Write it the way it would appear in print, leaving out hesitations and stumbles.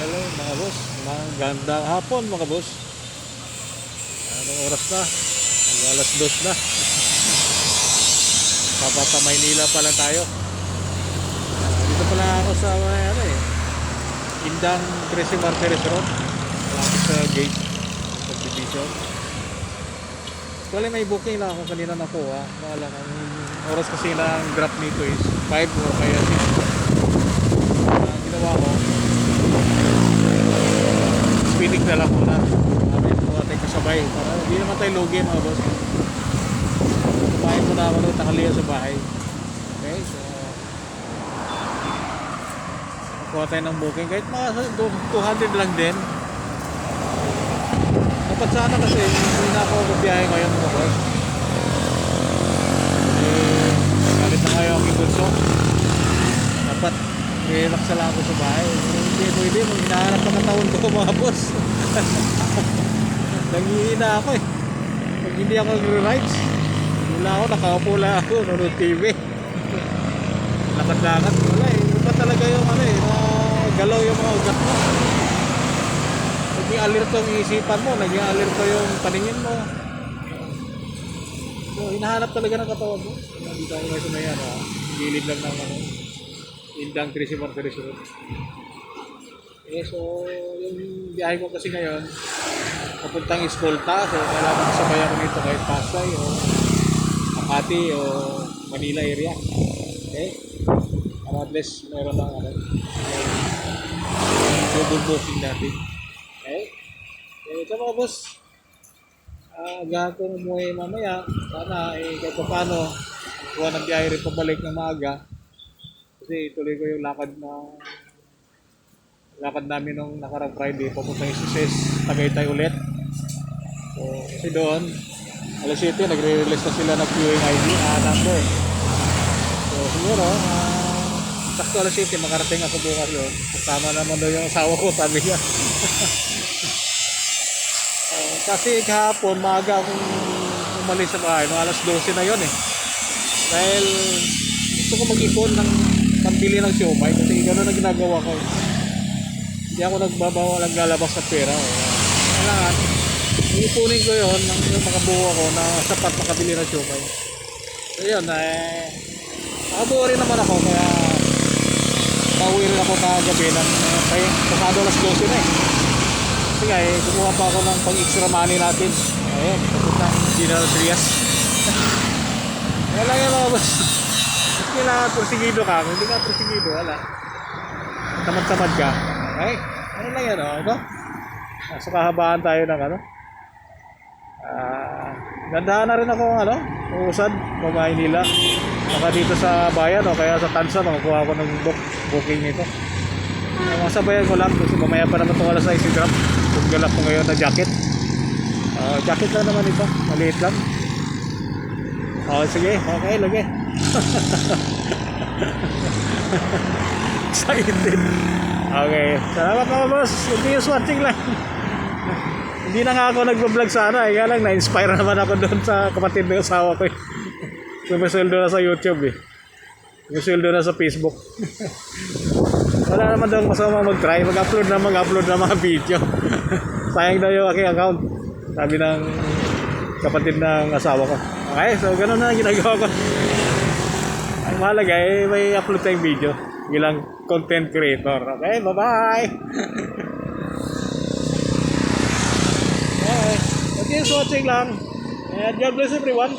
Hello mga boss, magandang hapon mga boss. Anong oras na? Alas 2 na. Papata Maynila pa lang tayo. Dito pala ako sa Indang 13 Martires Road, malapit sa gate subdivision. Actually may booking lang ako kanina nakuha. Wala ang oras kasi ng drop nito is 5 o kaya 6. Ginawa ko, speeding na lang muna. Muna tayo kasabay para hindi naman tayo lugi mga boss. Kumain muna ako ng tanghalian sa bahay. Okay, so kuha tayo ng booking kahit mga 200 lang din. Dapat sana kasi hindi na ako magbiyahe ngayon mga boss. Galit na ngayon ang ibulso. Dapat relax na lang ako sa bahay. Hindi pwede, hinahanap ang katawan ko mga boss. Nangihina ako eh. Pag hindi ako nag-rides, wala ako, nakaupo lang ako, nanonood TV. Lakad-lakad, wala eh. Iba talaga yung galaw yung mga ugat mo. Naging alerto yung isipan mo, naging alerto yung paningin mo. So, hinahanap talaga ng katawan mo. Dito ako ngayon na yan, gilid lang ng Indang 13 Martires Road. Okay, so yung biyahe ko kasi ngayon papuntang Escolta, so kailangan sabay ako nito kahit Pasay o Makati o Manila area. Okay, para at least meron lang double booking natin. Okay, ito mga boss, agahan ko umuwi mamaya sana kahit pa paano kuha ng biyahe rin pabalik ng maaga. Kasi ituloy ko yung lakad namin nung nakarang Friday papunta yung SSS Tagaytay ulit. So kasi doon alas 7 nagre-release na sila ng queuing ID number. So siguro sakto alas 7 makarating ako bukas yun. Kasama naman doon yung asawa ko, sabi niya. Kasi kahapon maaga akong umalis sa bahay, mga alas 12 na yun eh. Dahil gusto ko mag-ipon ng pambili ng siomay kasi gano'n na ginagawa ko. Hindi ako naglalabas sa pera. Kailangan iipunin ko yun ng yung makabuo ko na sapat makabili ng siomay. So yun, nakabuo rin naman ako kaya pauwi rin ako kagabi ng pasado alas 12 na eh. Kasi nga kumuha pa ako ng pang-extra money natin. Ayun, papunta General Trias. Wala yan mga boss. Kailangan persigido ka, kung hindi ka persigido, wala. Tamad-tamad ka. Okay? Ano lang yan, ito? So kahabaan tayo ng gandahan na rin ako usad, Maynila. Saka dito sa bayan o kaya sa Tansa, makakuha ako ng booking nito. Masabayan ko lang kasi mamaya pa naman itong alas 6 si drop. Kung galap ko ngayon na jacket. Jacket lang naman ito, maliit lang. Sige, okay, lagi. Excited. Okay, salamat mga boss. Continuous watching lang. Hindi na nga ako nagbablog sana kaya lang na-inspire naman ako doon sa kapatid ng asawa ko. Sumasweldo na sa YouTube eh. Sumasweldo na sa Facebook. Wala naman daw masama mag-try. Mag-upload na mga video. Sayang daw yung aking account, sabi ng kapatid ng asawa ko. Okay, so ganun na ginagawa ko. Ang mahalaga may upload tayong video bilang content creator. Okay, bye-bye! Okay, continuous watching lang. And God bless everyone.